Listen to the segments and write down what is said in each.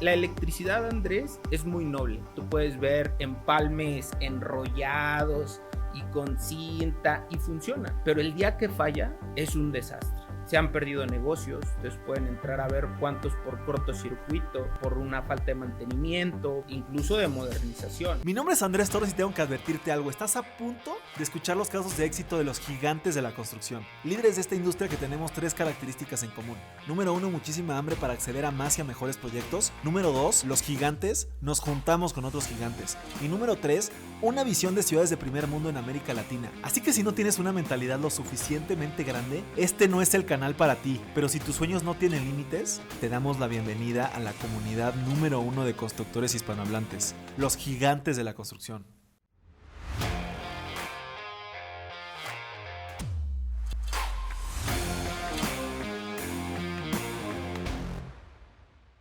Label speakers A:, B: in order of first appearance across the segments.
A: La electricidad, Andrés, es muy noble. Tú puedes ver empalmes enrollados y con cinta y funciona. Pero el día que falla es un desastre. Se han perdido negocios, ustedes pueden entrar a ver cuántos por cortocircuito, por una falta de mantenimiento, incluso de modernización.
B: Mi nombre es Andrés Torres y tengo que advertirte algo. Estás a punto de escuchar los casos de éxito de los gigantes de la construcción. Líderes de esta industria que tenemos 3 características en común. Número 1, muchísima hambre para acceder a más y a mejores proyectos. Número 2, los gigantes, nos juntamos con otros gigantes. Y número 3, una visión de ciudades de primer mundo en América Latina. Así que si no tienes una mentalidad lo suficientemente grande, este no es el canal para ti. Pero si tus sueños no tienen límites, te damos la bienvenida a la comunidad número 1 de constructores hispanohablantes, los gigantes de la construcción.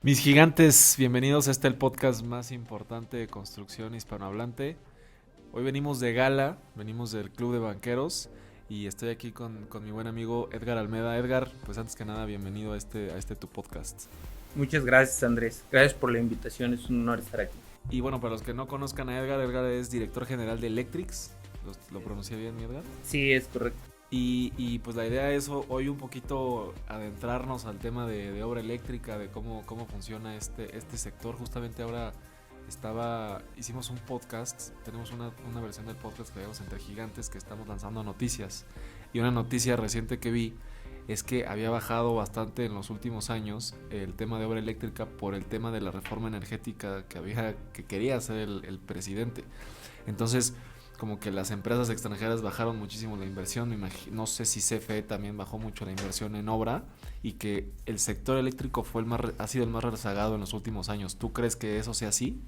B: Mis gigantes, bienvenidos a el podcast más importante de construcción hispanohablante. Hoy venimos de gala, venimos del Club de Banqueros y estoy aquí con mi buen amigo Edgar Almeda. Edgar, pues antes que nada, bienvenido a tu podcast.
A: Muchas gracias, Andrés. Gracias por la invitación, es un honor estar aquí.
B: Y bueno, para los que no conozcan a Edgar, Edgar es director general de Electrix. ¿Lo pronuncié bien, mi Edgar?
A: Sí, es correcto.
B: Y pues la idea es hoy un poquito adentrarnos al tema de obra eléctrica, de cómo funciona este sector. Justamente ahora hicimos un podcast, tenemos una versión del podcast que llamamos Entre Gigantes, que estamos lanzando noticias. Y una noticia reciente que vi es que había bajado bastante en los últimos años el tema de obra eléctrica por el tema de la reforma energética que quería hacer el presidente. Entonces, como que las empresas extranjeras bajaron muchísimo la inversión. No sé si CFE también bajó mucho la inversión en obra y que el sector eléctrico ha sido el más rezagado en los últimos años. ¿Tú crees que eso sea así?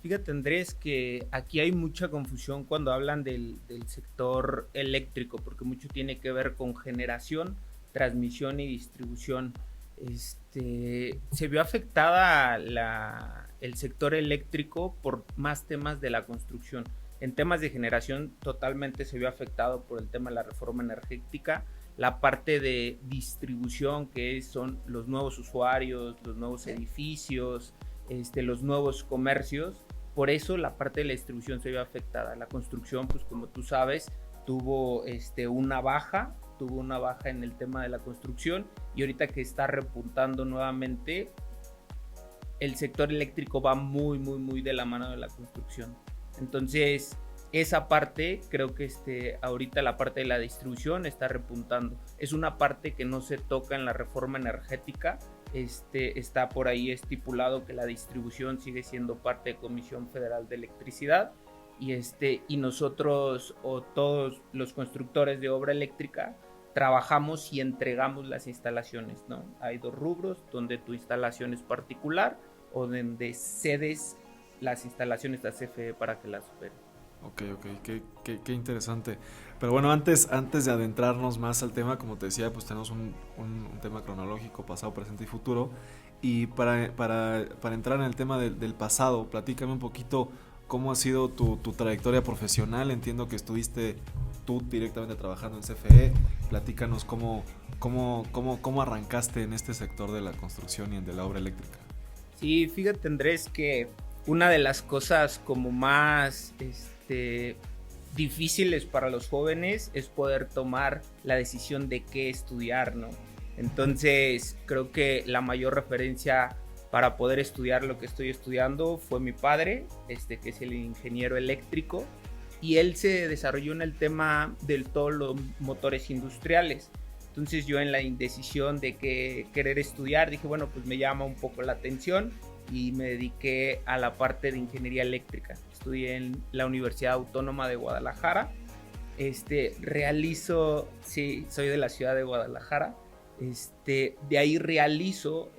A: Fíjate, Andrés, que aquí hay mucha confusión cuando hablan del sector eléctrico, porque mucho tiene que ver con generación, transmisión y distribución. Se vio afectada el sector eléctrico por más temas de la construcción. En temas de generación totalmente se vio afectado por el tema de la reforma energética. La parte de distribución, que son los nuevos usuarios, los nuevos edificios, los nuevos comercios. Por eso la parte de la distribución se vio afectada. La construcción, pues como tú sabes, tuvo una baja en el tema de la construcción, y ahorita que está repuntando nuevamente, el sector eléctrico va muy, muy, muy de la mano de la construcción. Entonces, esa parte, creo que ahorita la parte de la distribución está repuntando. Es una parte que no se toca en la reforma energética. Está por ahí estipulado que la distribución sigue siendo parte de Comisión Federal de Electricidad, y nosotros, o todos los constructores de obra eléctrica, trabajamos y entregamos las instalaciones, ¿no? Hay 2 rubros: donde tu instalación es particular o donde cedes las instalaciones a CFE para que las opere.
B: Ok, qué interesante. Pero bueno, antes de adentrarnos más al tema, como te decía, pues tenemos un tema cronológico, pasado, presente y futuro. Y para entrar en el tema del pasado, platícame un poquito cómo ha sido tu trayectoria profesional. Entiendo que estuviste tú directamente trabajando en CFE. Platícanos cómo arrancaste en este sector de la construcción y de la obra eléctrica.
A: Sí, fíjate, Andrés, que una de las cosas como más difíciles para los jóvenes es poder tomar la decisión de qué estudiar, ¿no? Entonces, creo que la mayor referencia para poder estudiar lo que estoy estudiando fue mi padre, que es el ingeniero eléctrico, y él se desarrolló en el tema de todos los motores industriales. Entonces, yo, en la indecisión de qué querer estudiar, dije, bueno, pues me llama un poco la atención, y me dediqué a la parte de ingeniería eléctrica. Estudié en la Universidad Autónoma de Guadalajara. Soy de la ciudad de Guadalajara. De ahí realizo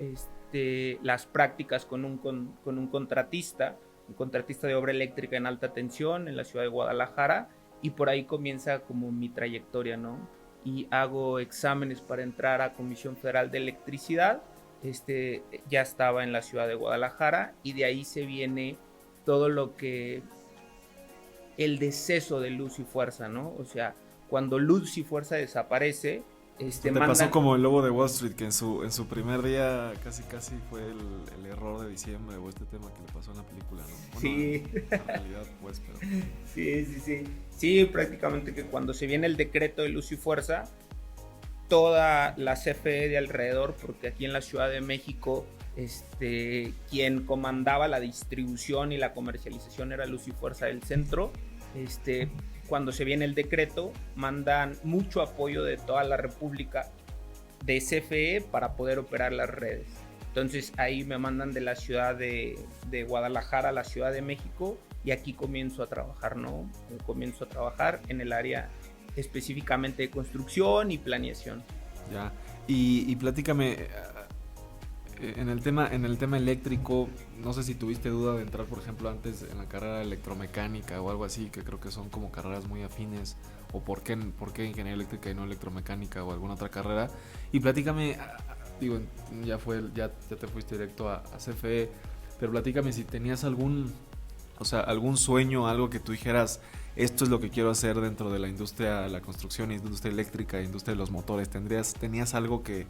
A: las prácticas con un contratista de obra eléctrica en alta tensión en la ciudad de Guadalajara, y por ahí comienza como mi trayectoria, ¿no? Y hago exámenes para entrar a Comisión Federal de Electricidad. Ya estaba en la ciudad de Guadalajara, y de ahí se viene todo lo que el deceso de Luz y Fuerza, ¿no? O sea, cuando Luz y Fuerza desaparece,
B: Te pasó como el lobo de Wall Street, que en su primer día casi fue el error de diciembre, o este tema que le pasó en la película, ¿no? Bueno,
A: Sí.
B: en realidad, pues, pero...
A: Sí. Sí, prácticamente que cuando se viene el decreto de luz y fuerza, toda la CFE de alrededor, porque aquí en la Ciudad de México, quien comandaba la distribución y la comercialización era Luz y Fuerza del Centro. Cuando se viene el decreto, mandan mucho apoyo de toda la República de CFE para poder operar las redes. Entonces ahí me mandan de la ciudad de Guadalajara a la Ciudad de México y aquí comienzo a trabajar, ¿no? Comienzo a trabajar en el área específicamente de construcción y planeación.
B: Ya, y platícame, en el tema eléctrico, no sé si tuviste duda de entrar, por ejemplo, antes en la carrera de electromecánica o algo así, que creo que son como carreras muy afines, o por qué ingeniería eléctrica y no electromecánica o alguna otra carrera. Y platícame, digo, ya te fuiste directo a CFE, pero platícame si tenías algún sueño, algo que tú dijeras, esto es lo que quiero hacer dentro de la industria de la construcción, industria eléctrica, industria de los motores. ¿Tenías algo que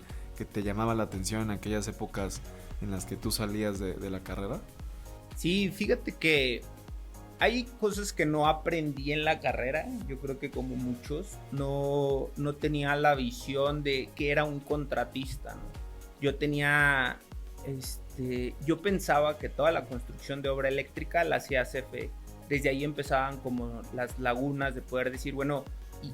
B: te llamaba la atención en aquellas épocas en las que tú salías de la carrera?
A: Sí, fíjate que hay cosas que no aprendí en la carrera. Yo creo que como muchos, no tenía la visión de que era un contratista, ¿no? Yo tenía, yo pensaba que toda la construcción de obra eléctrica la hacía CFE. Desde ahí empezaban como las lagunas de poder decir, bueno,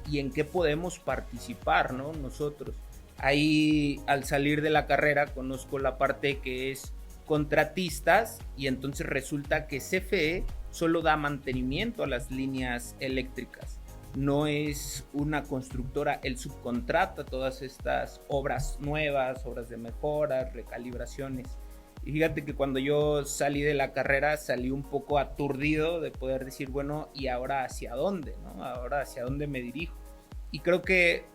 A: ¿y en qué podemos participar, ¿no? Nosotros. Ahí, al salir de la carrera, conozco la parte que es contratistas y entonces resulta que CFE solo da mantenimiento a las líneas eléctricas. No es una constructora, él subcontrata todas estas obras nuevas, obras de mejoras, recalibraciones. Y fíjate que cuando yo salí de la carrera salí un poco aturdido de poder decir, bueno, ¿y ahora hacia dónde, no? Ahora hacia dónde me dirijo. Y creo que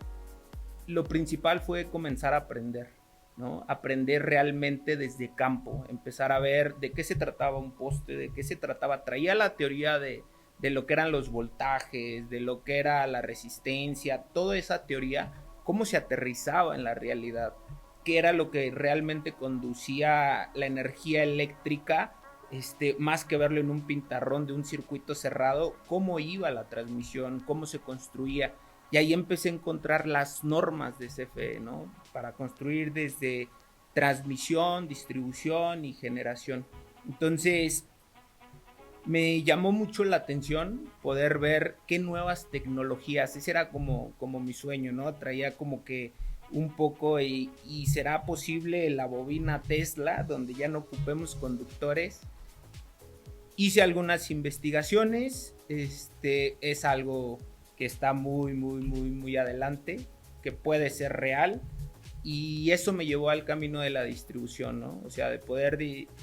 A: lo principal fue comenzar a aprender, ¿no? Aprender realmente desde campo, empezar a ver de qué se trataba un poste, de qué se trataba. Traía la teoría de lo que eran los voltajes, de lo que era la resistencia, toda esa teoría, cómo se aterrizaba en la realidad, qué era lo que realmente conducía la energía eléctrica, más que verlo en un pintarrón de un circuito cerrado, cómo iba la transmisión, cómo se construía. Y ahí empecé a encontrar las normas de CFE, ¿no? Para construir desde transmisión, distribución y generación. Entonces, me llamó mucho la atención poder ver qué nuevas tecnologías, ese era como mi sueño, ¿no? Traía como que un poco y será posible la bobina Tesla, donde ya no ocupemos conductores. Hice algunas investigaciones, es algo que está muy adelante, que puede ser real, y eso me llevó al camino de la distribución, ¿no? O sea, de poder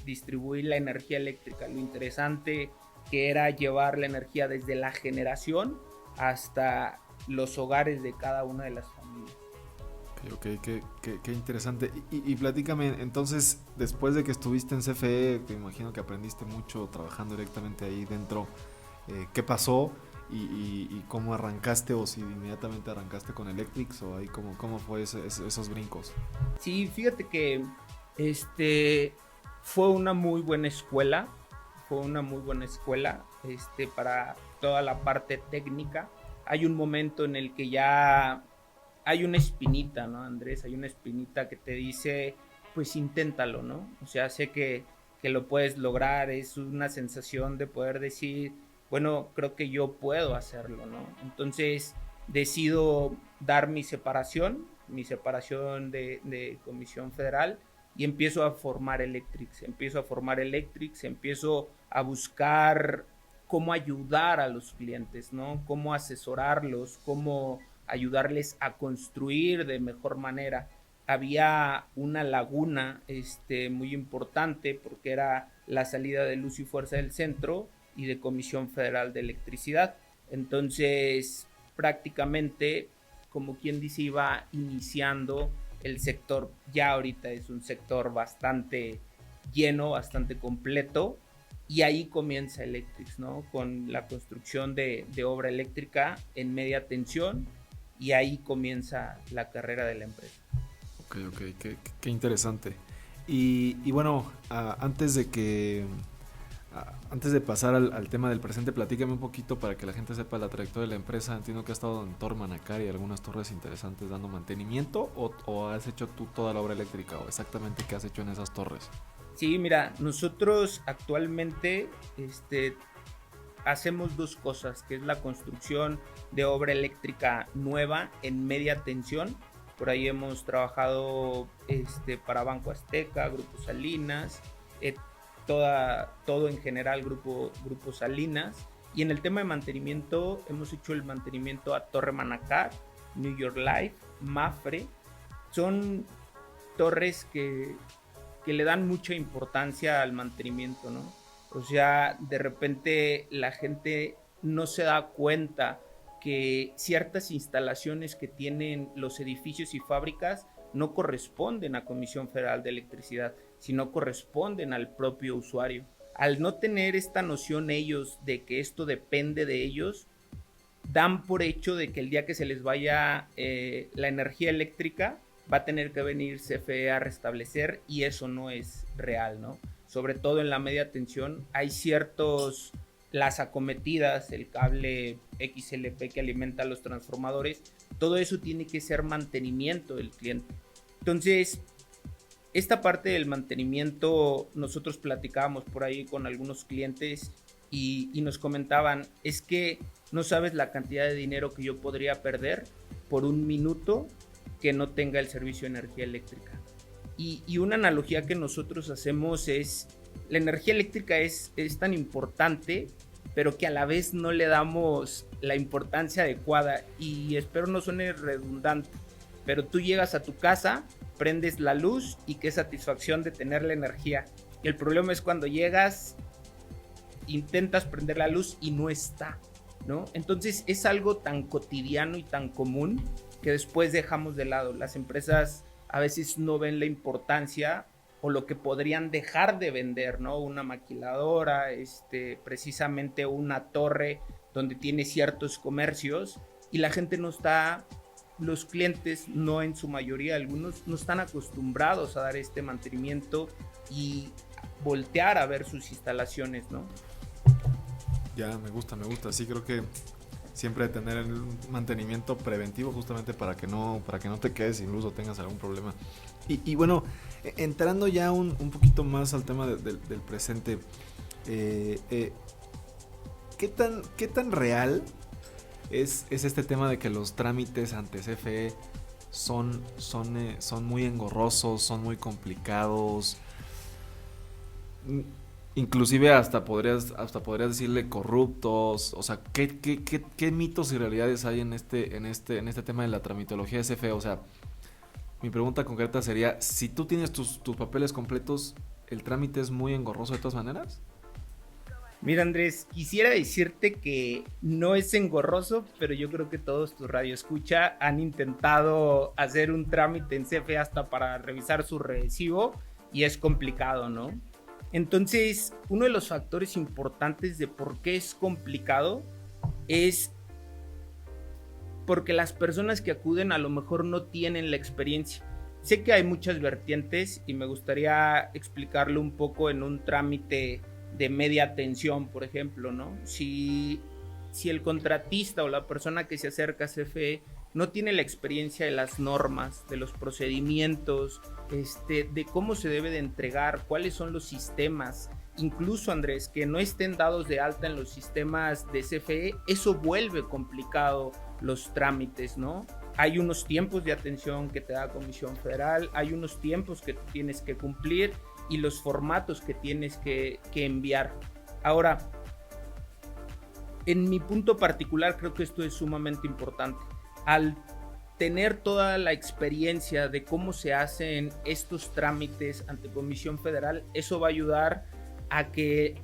A: distribuir la energía eléctrica. Lo interesante que era llevar la energía desde la generación hasta los hogares de cada una de las familias.
B: Ok, qué interesante. Y platícame, entonces, después de que estuviste en CFE, que imagino que aprendiste mucho trabajando directamente ahí dentro, ¿qué pasó? Y cómo arrancaste, o si inmediatamente arrancaste con Electrix, o ahí cómo fue esos brincos.
A: Sí, fíjate que fue una muy buena escuela, para toda la parte técnica. Hay un momento en el que ya hay una espinita, ¿no, Andrés? Hay una espinita que te dice, pues inténtalo, ¿no? O sea, sé que lo puedes lograr, es una sensación de poder decir, bueno, creo que yo puedo hacerlo, ¿no? Entonces decido dar mi separación de Comisión Federal, y empiezo a formar Electrix, empiezo a buscar cómo ayudar a los clientes, ¿no? Cómo asesorarlos, cómo ayudarles a construir de mejor manera. Había una laguna muy importante porque era la salida de Luz y Fuerza del Centro y de Comisión Federal de Electricidad. Entonces, prácticamente, como quien dice, iba iniciando el sector. Ya ahorita es un sector bastante lleno, bastante completo, y ahí comienza Electrix, ¿no? Con la construcción de obra eléctrica en media tensión y ahí comienza la carrera de la empresa.
B: Ok, qué interesante. Y bueno, antes de pasar al tema del presente, platícame un poquito para que la gente sepa la trayectoria de la empresa. Entiendo que has estado en Torre Manacar y algunas torres interesantes dando mantenimiento, o has hecho tú toda la obra eléctrica, o exactamente qué has hecho en esas torres.
A: Sí, mira, nosotros actualmente hacemos dos cosas, que es la construcción de obra eléctrica nueva en media tensión. Por ahí hemos trabajado para Banco Azteca, Grupo Salinas, todo en general Grupo Salinas. Y en el tema de mantenimiento hemos hecho el mantenimiento a Torre Manacar, New York Life, Mapfre. Son torres que le dan mucha importancia al mantenimiento, ¿no? O sea, de repente la gente no se da cuenta que ciertas instalaciones que tienen los edificios y fábricas no corresponden a Comisión Federal de Electricidad, sino corresponden al propio usuario. Al no tener esta noción ellos de que esto depende de ellos, dan por hecho de que el día que se les vaya la energía eléctrica, va a tener que venir CFE a restablecer, y eso no es real, ¿no? Sobre todo en la media tensión hay las acometidas, el cable XLP que alimenta los transformadores, todo eso tiene que ser mantenimiento del cliente. Entonces, esta parte del mantenimiento, nosotros platicábamos por ahí con algunos clientes y nos comentaban, es que no sabes la cantidad de dinero que yo podría perder por un minuto que no tenga el servicio de energía eléctrica. Y una analogía que nosotros hacemos es, la energía eléctrica es tan importante, pero que a la vez no le damos la importancia adecuada, y espero no suene redundante, pero tú llegas a tu casa, prendes la luz y qué satisfacción de tener la energía. Y el problema es cuando llegas, intentas prender la luz y no está, ¿no? Entonces es algo tan cotidiano y tan común que después dejamos de lado. Las empresas a veces no ven la importancia o lo que podrían dejar de vender, ¿no? Una maquiladora, precisamente una torre donde tiene ciertos comercios, y la gente no está, los clientes no en su mayoría, algunos no están acostumbrados a dar este mantenimiento y voltear a ver sus instalaciones, ¿no?
B: Ya, me gusta, sí, creo que siempre tener el mantenimiento preventivo justamente para que no te quedes sin luz o tengas algún problema. Y bueno, entrando ya un poquito más al tema del presente, ¿qué tan real es este tema de que los trámites ante CFE son muy engorrosos, son muy complicados? Inclusive hasta podrías decirle corruptos. O sea, ¿qué mitos y realidades hay en este tema de la tramitología de CFE? O sea, mi pregunta concreta sería, si tú tienes tus papeles completos, ¿el trámite es muy engorroso de todas maneras?
A: Mira, Andrés, quisiera decirte que no es engorroso, pero yo creo que todos tus radioescucha han intentado hacer un trámite en CFE hasta para revisar su recibo, y es complicado, ¿no? Entonces, uno de los factores importantes de por qué es complicado es porque las personas que acuden a lo mejor no tienen la experiencia. Sé que hay muchas vertientes y me gustaría explicarlo un poco en un trámite de media tensión, por ejemplo, ¿no? Si el contratista o la persona que se acerca a CFE no tiene la experiencia de las normas, de los procedimientos, de cómo se debe de entregar, cuáles son los sistemas, incluso, Andrés, que no estén dados de alta en los sistemas de CFE, eso vuelve complicado los trámites, ¿no? Hay unos tiempos de atención que te da Comisión Federal, hay unos tiempos que tú tienes que cumplir y los formatos que tienes que enviar. Ahora, en mi punto particular, creo que esto es sumamente importante. Al tener toda la experiencia de cómo se hacen estos trámites ante Comisión Federal, eso va a ayudar a que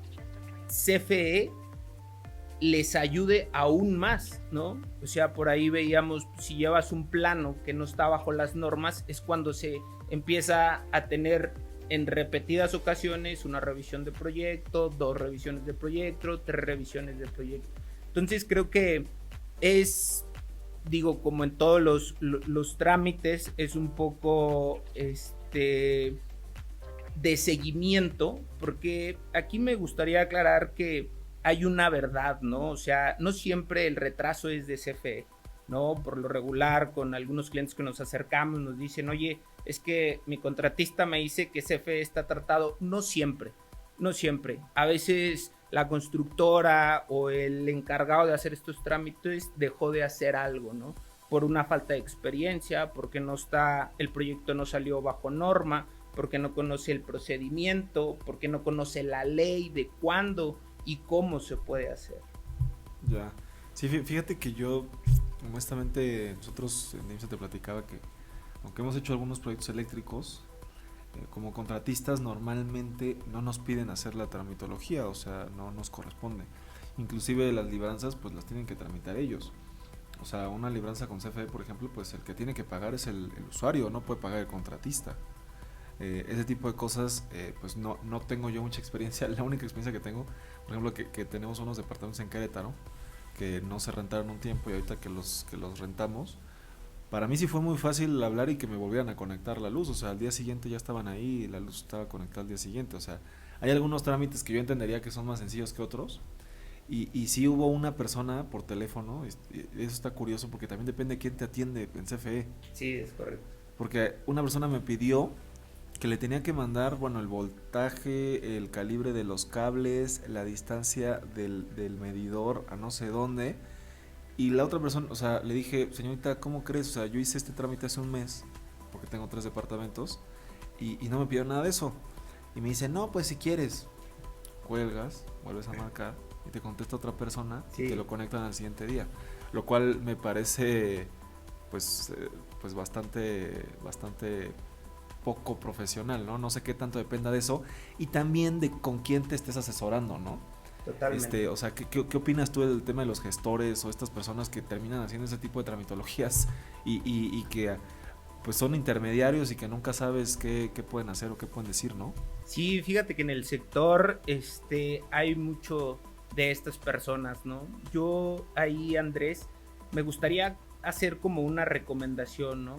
A: CFE les ayude aún más, ¿no? O sea, por ahí veíamos, si llevas un plano que no está bajo las normas, es cuando se empieza a tener en repetidas ocasiones una revisión de proyecto, 2 revisiones de proyecto, 3 revisiones de proyecto. Entonces creo que es digo, como en todos los trámites, es un poco de seguimiento, porque aquí me gustaría aclarar que hay una verdad, ¿no? O sea, no siempre el retraso es de CFE, ¿no? Por lo regular, con algunos clientes que nos acercamos, nos dicen, oye, es que mi contratista me dice que CFE está tratado. No siempre, no siempre. A veces la constructora o el encargado de hacer estos trámites dejó de hacer algo, ¿no? Por una falta de experiencia, porque el proyecto no salió bajo norma, porque no conoce el procedimiento, porque no conoce la ley de cuándo y cómo se puede hacer.
B: Ya. Sí, fíjate que yo, honestamente, nosotros en IMSA te platicaba que, aunque hemos hecho algunos proyectos eléctricos, como contratistas normalmente no nos piden hacer la tramitología, o sea, no nos corresponde. Inclusive las libranzas pues las tienen que tramitar ellos. O sea, una libranza con CFE, por ejemplo, pues el que tiene que pagar es el usuario, no puede pagar el contratista. Ese tipo de cosas, pues no tengo yo mucha experiencia. La única experiencia que tengo, por ejemplo, que tenemos unos departamentos en Querétaro que no se rentaron un tiempo y ahorita que los rentamos, para mí sí fue muy fácil hablar y que me volvieran a conectar la luz. O sea, al día siguiente ya estaban ahí y la luz estaba conectada al día siguiente. O sea, hay algunos trámites que yo entendería que son más sencillos que otros. Y sí hubo una persona por teléfono, eso está curioso porque también depende de quién te atiende en CFE.
A: Sí, es correcto.
B: Porque una persona me pidió que le tenía que mandar, bueno, el voltaje, el calibre de los cables, la distancia del medidor a no sé dónde. Y la otra persona, o sea, le dije, señorita, ¿cómo crees? O sea, yo hice este trámite hace un mes, porque tengo 3 departamentos, y no me pidió nada de eso. Y me dice, no, pues si quieres, cuelgas, vuelves a marcar, y te contesta otra persona, sí, y te lo conectan al siguiente día. Lo cual me parece, pues bastante poco profesional, ¿no? No sé qué tanto dependa de eso, y también de con quién te estés asesorando, ¿no?
A: Totalmente.
B: O sea, ¿qué opinas tú del tema de los gestores o estas personas que terminan haciendo ese tipo de tramitologías y que pues son intermediarios y que nunca sabes qué pueden hacer o qué pueden decir, ¿no?
A: Sí, fíjate que en el sector hay mucho de estas personas, ¿no? Yo ahí, Andrés, me gustaría hacer como una recomendación, ¿no?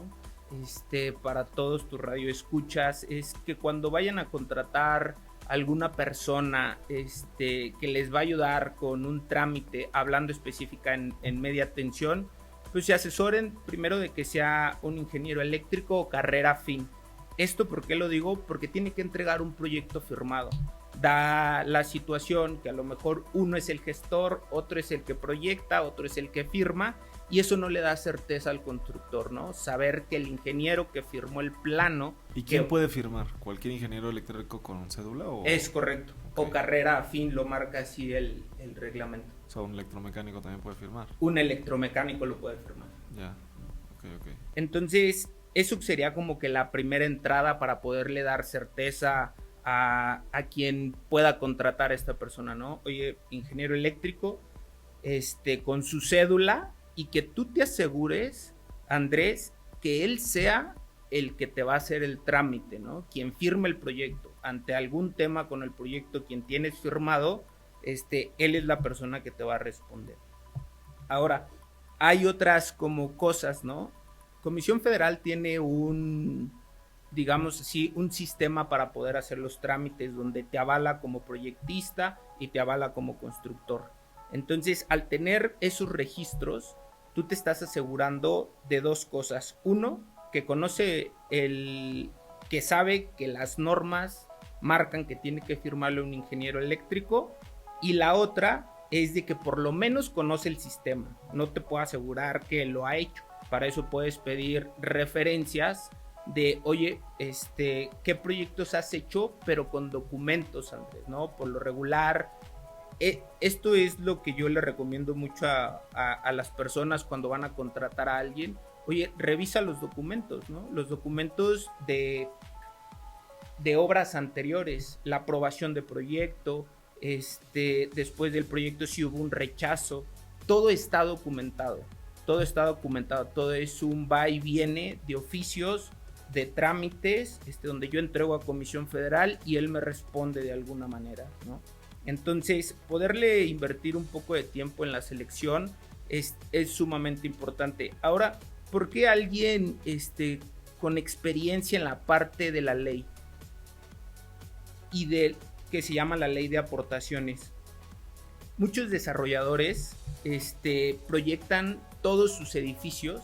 A: Para todos tus radioescuchas, es que cuando vayan a contratar alguna persona que les va a ayudar con un trámite, hablando específica en media tensión, pues se asesoren primero de que sea un ingeniero eléctrico o carrera afín. ¿Esto por qué lo digo? Porque tiene que entregar un proyecto firmado. Da la situación que a lo mejor uno es el gestor, otro es el que proyecta, otro es el que firma, y eso no le da certeza al constructor, ¿no? Saber que el ingeniero que firmó el plano...
B: ¿Y quién puede firmar? ¿Cualquier ingeniero eléctrico con cédula?
A: Es correcto. Okay. O carrera afín, lo marca así el reglamento.
B: O sea, un electromecánico también puede firmar.
A: Un electromecánico lo puede firmar.
B: Ya, ok.
A: Entonces, eso sería como que la primera entrada para poderle dar certeza a quien pueda contratar a esta persona, ¿no? Oye, ingeniero eléctrico, con su cédula, y que tú te asegures, Andrés, que él sea el que te va a hacer el trámite, ¿no? Quien firme el proyecto. Ante algún tema con el proyecto, quien tienes firmado, él es la persona que te va a responder. Ahora, hay otras como cosas, ¿no? Comisión Federal tiene digamos así, un sistema para poder hacer los trámites donde te avala como proyectista y te avala como constructor. Entonces, al tener esos registros, tú te estás asegurando de 2 cosas. Uno, que conoce que sabe que las normas marcan que tiene que firmarle un ingeniero eléctrico, y la otra es de que por lo menos conoce el sistema. No te puedo asegurar que lo ha hecho. Para eso puedes pedir referencias de, oye, ¿qué proyectos has hecho? Pero con documentos antes, ¿no? Por lo regular, esto es lo que yo le recomiendo mucho a las personas cuando van a contratar a alguien. Oye, revisa los documentos, ¿no? Los documentos de obras anteriores, la aprobación de proyecto, después del proyecto si hubo un rechazo, todo está documentado, todo es un va y viene de oficios, de trámites, donde yo entrego a Comisión Federal y él me responde de alguna manera, ¿no? Entonces, poderle invertir un poco de tiempo en la selección es sumamente importante. Ahora, ¿por qué alguien con experiencia en la parte de la ley y de que se llama la ley de aportaciones? Muchos desarrolladores proyectan todos sus edificios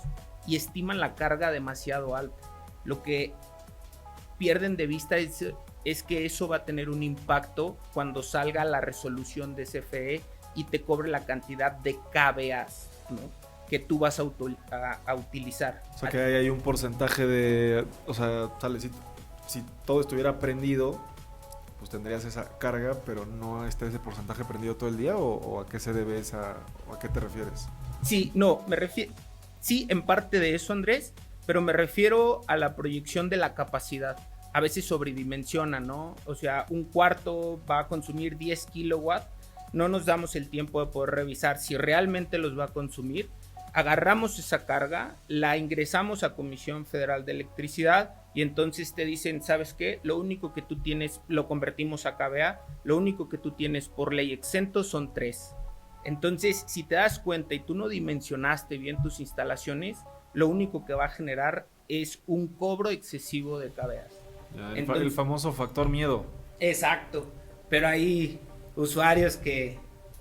A: y estiman la carga demasiado alta. Lo que pierden de vista es que eso va a tener un impacto cuando salga la resolución de CFE y te cobre la cantidad de KVAs, ¿no?, que tú vas a utilizar.
B: O sea, que hay un porcentaje de... O sea, si todo estuviera prendido, pues tendrías esa carga, pero no está ese porcentaje prendido todo el día, o a qué se debe o a qué te refieres.
A: Sí, no, sí, en parte de eso, Andrés, pero me refiero a la proyección de la capacidad. A veces sobredimensiona, ¿no? O sea, un cuarto va a consumir 10 kilowatts, no nos damos el tiempo de poder revisar si realmente los va a consumir. Agarramos esa carga, la ingresamos a Comisión Federal de Electricidad y entonces te dicen, ¿sabes qué? Lo único que tú tienes, lo convertimos a KVA, lo único que tú tienes por ley exento son 3. Entonces, si te das cuenta y tú no dimensionaste bien tus instalaciones, lo único que va a generar es un cobro excesivo de KVAs.
B: El famoso factor miedo.
A: Exacto, pero hay usuarios que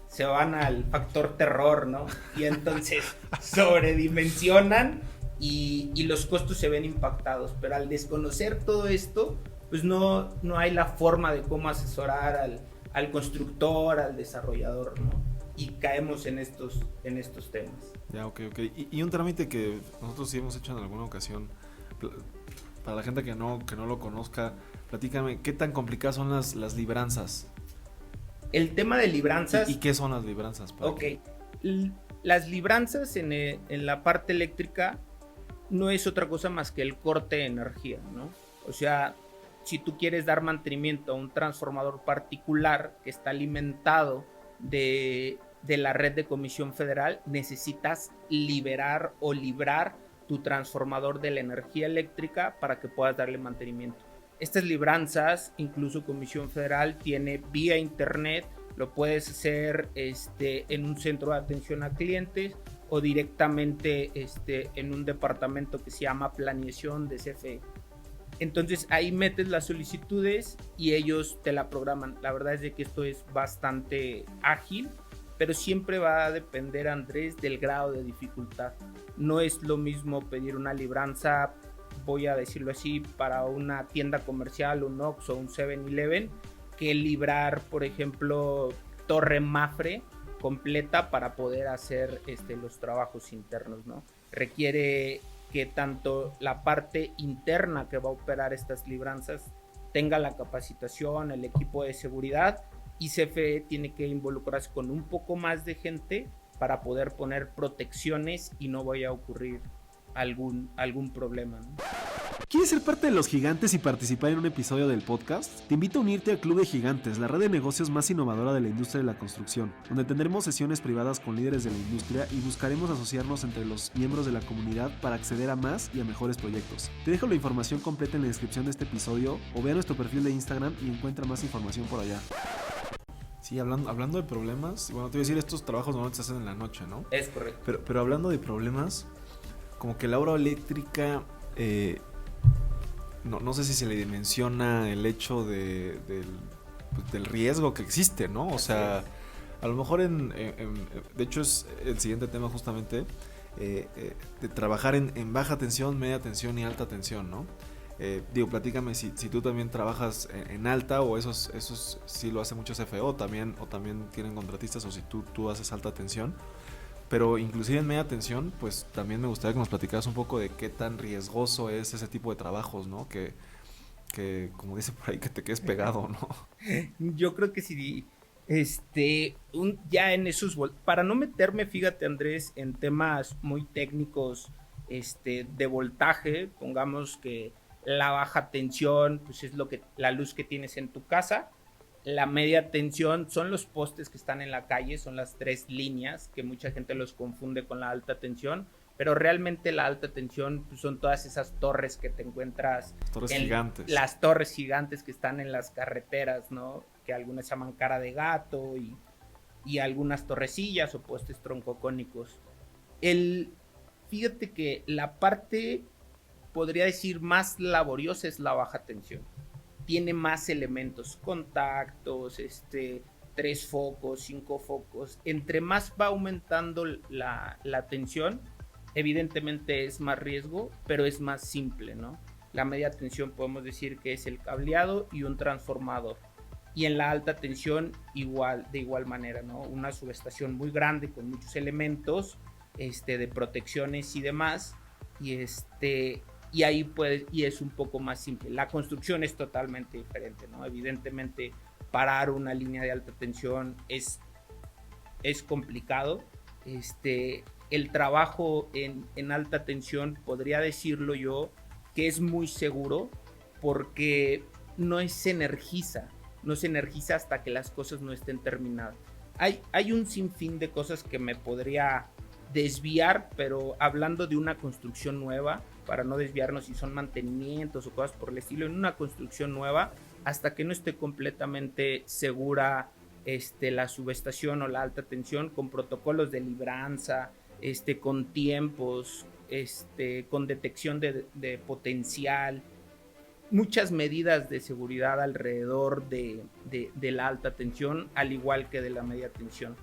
A: se van al factor terror, ¿no? Y entonces sobredimensionan y los costos se ven impactados. Pero al desconocer todo esto, pues no hay la forma de cómo asesorar al constructor, al desarrollador, ¿no? Y caemos en estos temas.
B: Ya, ok. Y un trámite que nosotros sí hemos hecho en alguna ocasión, para la gente que no lo conozca, platícame, ¿qué tan complicadas son las libranzas?
A: El tema de libranzas...
B: ¿Y qué son las libranzas?
A: Ok, las libranzas en la parte eléctrica no es otra cosa más que el corte de energía, ¿no? O sea, si tú quieres dar mantenimiento a un transformador particular que está alimentado de la red de Comisión Federal, necesitas liberar o librar tu transformador de la energía eléctrica para que puedas darle mantenimiento. Estas libranzas, incluso Comisión Federal tiene vía internet, lo puedes hacer en un centro de atención a clientes o directamente en un departamento que se llama planeación de CFE. Entonces ahí metes las solicitudes y ellos te la programan. La verdad es de que esto es bastante ágil, pero siempre va a depender, Andrés, del grado de dificultad. No es lo mismo pedir una libranza, voy a decirlo así, para una tienda comercial, un Oxxo o un 7-Eleven, que librar, por ejemplo, Torre Mafre completa para poder hacer los trabajos internos, ¿no? Requiere que tanto la parte interna que va a operar estas libranzas tenga la capacitación, el equipo de seguridad, y CFE tiene que involucrarse con un poco más de gente para poder poner protecciones y no vaya a ocurrir algún problema, ¿no?
C: ¿Quieres ser parte de los gigantes y participar en un episodio del podcast? Te invito a unirte al Club de Gigantes, la red de negocios más innovadora de la industria de la construcción, donde tendremos sesiones privadas con líderes de la industria y buscaremos asociarnos entre los miembros de la comunidad para acceder a más y a mejores proyectos. Te dejo la información completa en la descripción de este episodio o ve a nuestro perfil de Instagram y encuentra más información por allá.
B: Sí, hablando de problemas, bueno, te voy a decir, estos trabajos normalmente se hacen en la noche, ¿no?
A: Es correcto.
B: Pero hablando de problemas, como que la obra eléctrica, no sé si se le dimensiona el hecho del riesgo que existe, ¿no? O sea, a lo mejor de hecho es el siguiente tema justamente, de trabajar en baja tensión, media tensión y alta tensión, ¿no? Platícame si tú también trabajas en alta, o eso sí lo hace mucho CFE, o también tienen contratistas, o si tú haces alta tensión. Pero inclusive en media tensión, pues también me gustaría que nos platicaras un poco de qué tan riesgoso es ese tipo de trabajos, ¿no? Que como dice por ahí, que te quedes pegado, ¿no?
A: Yo creo que sí, ya en esos... Para no meterme, fíjate, Andrés, en temas muy técnicos de voltaje, pongamos que la baja tensión pues es la luz que tienes en tu casa. La media tensión son los postes que están en la calle, son las 3 líneas, que mucha gente los confunde con la alta tensión, pero realmente la alta tensión pues, son todas esas torres que te encuentras.
B: Torres gigantes.
A: Las torres gigantes que están en las carreteras, ¿no? Que algunas llaman cara de gato y algunas torrecillas o postes troncocónicos. Fíjate que la parte, podría decir, más laboriosa es la baja tensión. Tiene más elementos, contactos, 3 focos, 5 focos. Entre más va aumentando la tensión, evidentemente es más riesgo, pero es más simple, ¿no? La media tensión podemos decir que es el cableado y un transformador. Y en la alta tensión de igual manera, ¿no? Una subestación muy grande con muchos elementos de protecciones y demás. Y ahí es un poco más simple. La construcción es totalmente diferente, ¿no? Evidentemente, parar una línea de alta tensión es complicado. El trabajo en alta tensión, podría decirlo yo, que es muy seguro porque no se energiza hasta que las cosas no estén terminadas. Hay un sinfín de cosas que me podría desviar, pero hablando de una construcción nueva, para no desviarnos si son mantenimientos o cosas por el estilo, en una construcción nueva, hasta que no esté completamente segura la subestación o la alta tensión, con protocolos de libranza, con tiempos, con detección de potencial, muchas medidas de seguridad alrededor de la alta tensión, al igual que de la media tensión.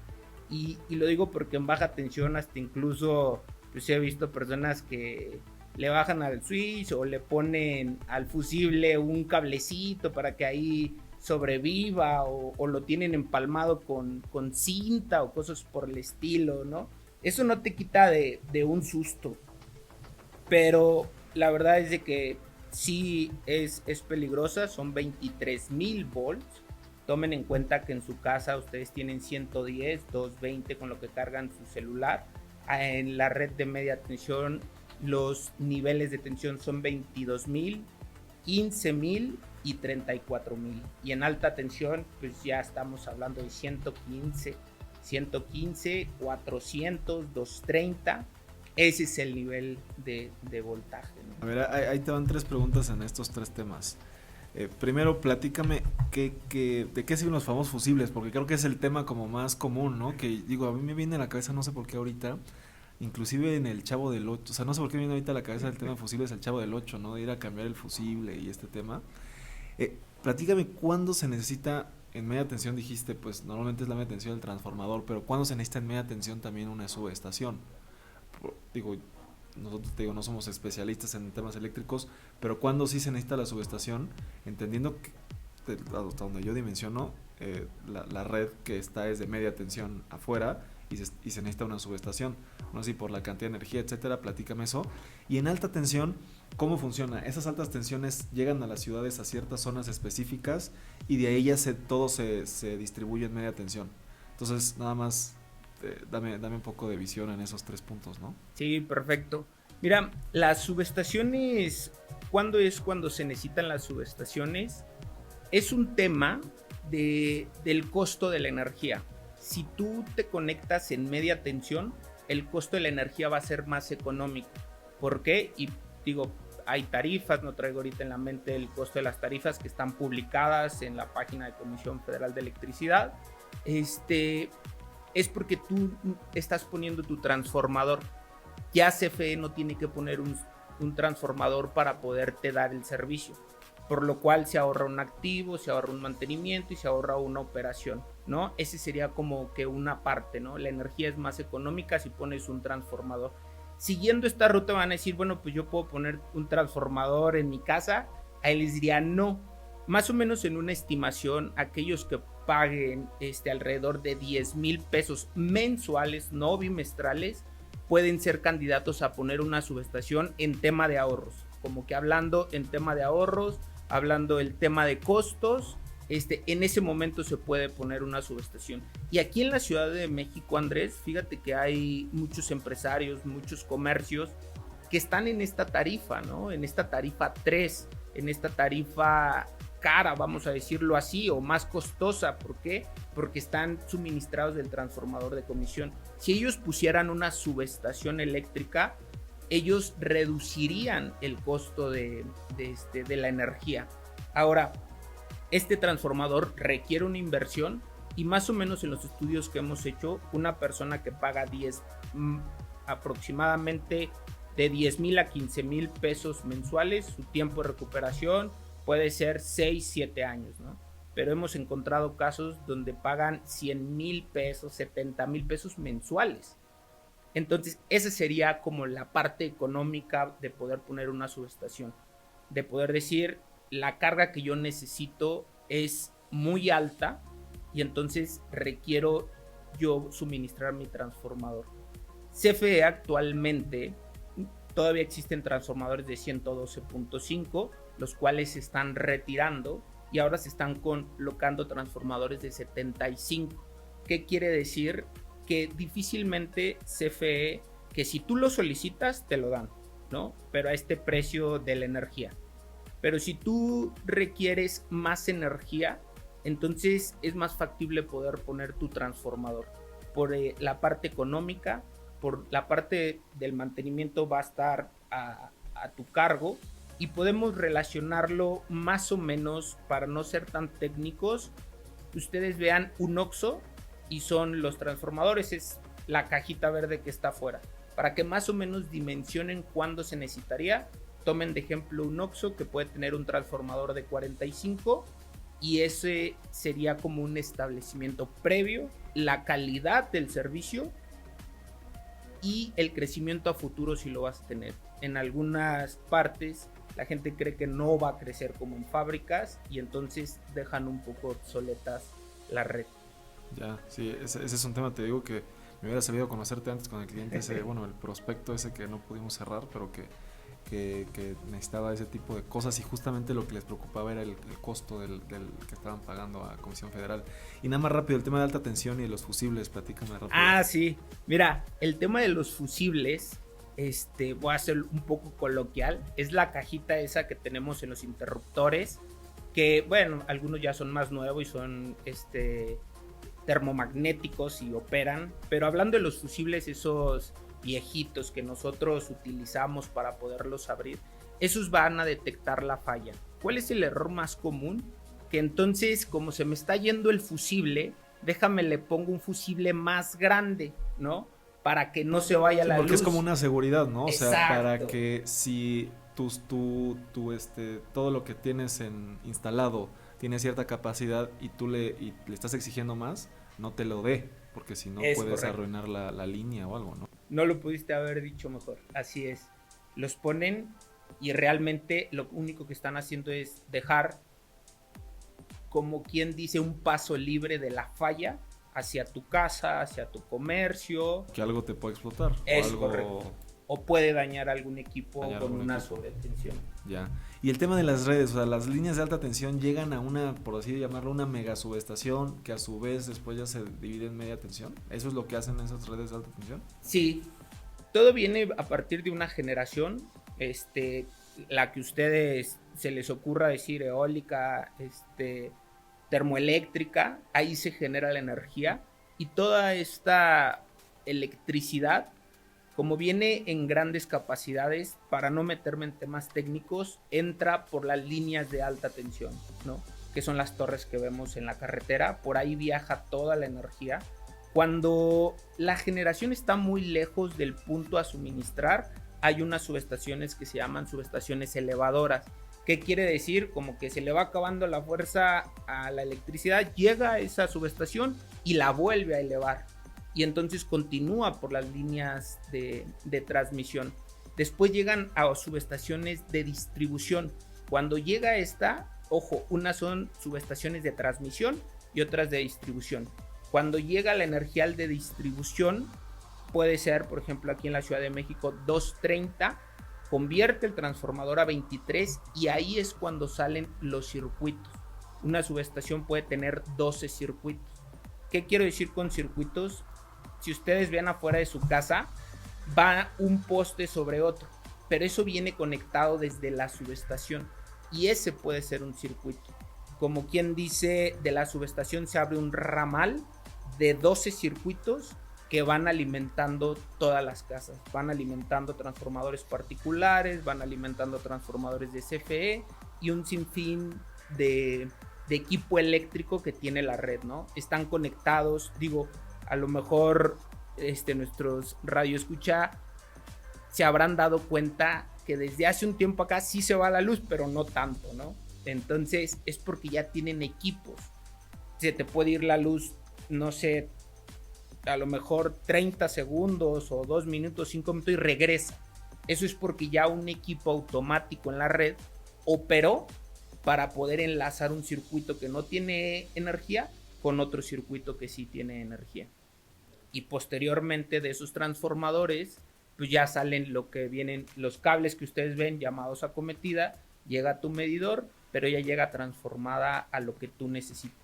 A: Y lo digo porque en baja tensión hasta incluso pues he visto personas que le bajan al switch o le ponen al fusible un cablecito para que ahí sobreviva, o lo tienen empalmado con cinta o cosas por el estilo, ¿no? Eso no te quita de un susto, pero la verdad es de que sí es peligrosa. Son 23,000 volts. Tomen en cuenta que en su casa ustedes tienen 110, 220 con lo que cargan su celular. En la red de media tensión los niveles de tensión son 22,000, 15,000 y 34,000. Y en alta tensión pues ya estamos hablando de 115, 400, 230. Ese es el nivel de voltaje, ¿no?
B: A ver, ahí te van 3 preguntas en estos 3 temas. Primero, platícame de qué sirven los famosos fusibles, porque creo que es el tema como más común, ¿no? Que digo, a mí me viene a la cabeza, no sé por qué ahorita, inclusive en el Chavo del 8, o sea, no sé por qué me viene ahorita a la cabeza el tema de fusibles, el Chavo del 8, ¿no? De ir a cambiar el fusible y este tema. Platícame cuándo se necesita en media tensión, dijiste, pues normalmente es la media tensión del transformador, pero cuándo se necesita en media tensión también una subestación. Digo, nosotros no somos especialistas en temas eléctricos, pero cuando sí se necesita la subestación, entendiendo que hasta donde yo dimensiono, la red que está es de media tensión afuera y se necesita una subestación, no sé si por la cantidad de energía, etcétera. Platícame eso. Y en alta tensión, ¿cómo funciona? Esas altas tensiones llegan a las ciudades a ciertas zonas específicas y de ahí ya todo se distribuye en media tensión. Entonces, nada más dame un poco de visión en esos 3 puntos, ¿no?
A: Sí, perfecto. Mira, las subestaciones, ¿cuándo se necesitan las subestaciones? Es un tema del costo de la energía. Si tú te conectas en media tensión, el costo de la energía va a ser más económico. ¿Por qué? Y digo, hay tarifas, no traigo ahorita en la mente el costo de las tarifas que están publicadas en la página de Comisión Federal de Electricidad. Es porque tú estás poniendo tu transformador. Ya CFE no tiene que poner un transformador para poderte dar el servicio, por lo cual se ahorra un activo, se ahorra un mantenimiento y se ahorra una operación, ¿no? Ese sería como que una parte, ¿no? La energía es más económica si pones un transformador. Siguiendo esta ruta van a decir, bueno, pues yo puedo poner un transformador en mi casa. Ahí les diría no. Más o menos en una estimación, aquellos que paguen alrededor de 10,000 pesos mensuales, no bimestrales, pueden ser candidatos a poner una subestación en tema de ahorros. Como que hablando en tema de ahorros, hablando el tema de costos, en ese momento se puede poner una subestación. Y aquí en la Ciudad de México, Andrés, fíjate que hay muchos empresarios, muchos comercios que están en esta tarifa, ¿no? En esta tarifa 3, en esta tarifa cara, vamos a decirlo así, o más costosa. ¿Por qué? Porque están suministrados del transformador de comisión. Si ellos pusieran una subestación eléctrica, ellos reducirían el costo de la energía. Ahora, este transformador requiere una inversión y más o menos en los estudios que hemos hecho, una persona que paga aproximadamente de 10,000 a 15,000 pesos mensuales. Su tiempo de recuperación puede ser 6, 7 años, ¿no? Pero hemos encontrado casos donde pagan 100,000 pesos, 70,000 pesos mensuales. Entonces, esa sería como la parte económica de poder poner una subestación, de poder decir, la carga que yo necesito es muy alta y entonces requiero yo suministrar mi transformador. CFE actualmente todavía existen transformadores de 112.5, los cuales se están retirando y ahora se están colocando transformadores de 75. ¿Qué quiere decir? Que difícilmente CFE, que si tú lo solicitas te lo dan, ¿no? Pero a este precio de la energía. Pero si tú requieres más energía, entonces es más factible poder poner tu transformador. Por la parte económica, por la parte del mantenimiento va a estar a tu cargo y podemos relacionarlo más o menos, para no ser tan técnicos. Ustedes vean un OXXO y son los transformadores, es la cajita verde que está afuera. Para que más o menos dimensionen cuándo se necesitaría, tomen de ejemplo un OXXO que puede tener un transformador de 45 y ese sería como un establecimiento previo, la calidad del servicio y el crecimiento a futuro si lo vas a tener. En algunas partes la gente cree que no va a crecer como en fábricas y entonces dejan un poco obsoletas la red.
B: Ya, sí, ese es un tema, te digo, que me hubiera sabido conocerte antes con el cliente ese, bueno, el prospecto ese que no pudimos cerrar, pero que necesitaba ese tipo de cosas y justamente lo que les preocupaba era el costo del que estaban pagando a Comisión Federal. Y nada más rápido, el tema de alta tensión y de los fusibles, platícame rápido.
A: Ah, sí, mira, el tema de los fusibles, voy a ser un poco coloquial, es la cajita esa que tenemos en los interruptores, que bueno, algunos ya son más nuevos y son termomagnéticos y operan, pero hablando de los fusibles, esos viejitos que nosotros utilizamos para poderlos abrir, esos van a detectar la falla. ¿Cuál es el error más común? Que entonces, como se me está yendo el fusible, déjame le pongo un fusible más grande, ¿no? Para que no se vaya la luz.
B: Porque es como una seguridad, ¿no?
A: Exacto.
B: O sea, para que si todo lo que tienes instalado tiene cierta capacidad y tú le estás exigiendo más, no te lo dé, porque si no puedes arruinar la línea o algo, ¿no?
A: No lo pudiste haber dicho mejor, así es. Los ponen y realmente lo único que están haciendo es dejar, como quien dice, un paso libre de la falla hacia tu casa, hacia tu comercio.
B: Que algo te puede explotar.
A: Es correcto. O puede dañar algún equipo con una sobretensión.
B: Ya. Y el tema de las redes, o sea, las líneas de alta tensión llegan a una, por así llamarlo, una mega subestación que a su vez después ya se divide en media tensión. ¿Eso es lo que hacen esas redes de alta tensión?
A: Sí, todo viene a partir de una generación, la que ustedes se les ocurra decir, eólica, termoeléctrica, ahí se genera la energía y toda esta electricidad, como viene en grandes capacidades, para no meterme en temas técnicos, entra por las líneas de alta tensión, ¿no? Que son las torres que vemos en la carretera, por ahí viaja toda la energía. Cuando la generación está muy lejos del punto a suministrar, hay unas subestaciones que se llaman subestaciones elevadoras. ¿Qué quiere decir? Como que se le va acabando la fuerza a la electricidad, llega a esa subestación y la vuelve a elevar. Y entonces continúa por las líneas de transmisión. Después llegan a subestaciones de distribución. Cuando llega esta, ojo, unas son subestaciones de transmisión y otras de distribución. Cuando llega la energía de distribución, puede ser, por ejemplo, aquí en la Ciudad de México, 230, convierte el transformador a 23 y ahí es cuando salen los circuitos. Una subestación puede tener 12 circuitos. ¿Qué quiero decir con circuitos? Si ustedes ven afuera de su casa, va un poste sobre otro, pero eso viene conectado desde la subestación y ese puede ser un circuito. Como quien dice, de la subestación se abre un ramal de 12 circuitos que van alimentando todas las casas, van alimentando transformadores particulares, van alimentando transformadores de CFE y un sinfín de equipo eléctrico que tiene la red, ¿no? Están conectados, digo, a lo mejor nuestros radioescucha se habrán dado cuenta que desde hace un tiempo acá sí se va la luz, pero no tanto, ¿no? Entonces es porque ya tienen equipos. Se te puede ir la luz, no sé, a lo mejor 30 segundos o 2 minutos, 5 minutos y regresa. Eso es porque ya un equipo automático en la red operó para poder enlazar un circuito que no tiene energía con otro circuito que sí tiene energía. Y posteriormente de esos transformadores, pues ya salen lo que vienen, los cables que ustedes ven llamados acometida, llega a tu medidor, pero ya llega transformada a lo que tú necesites.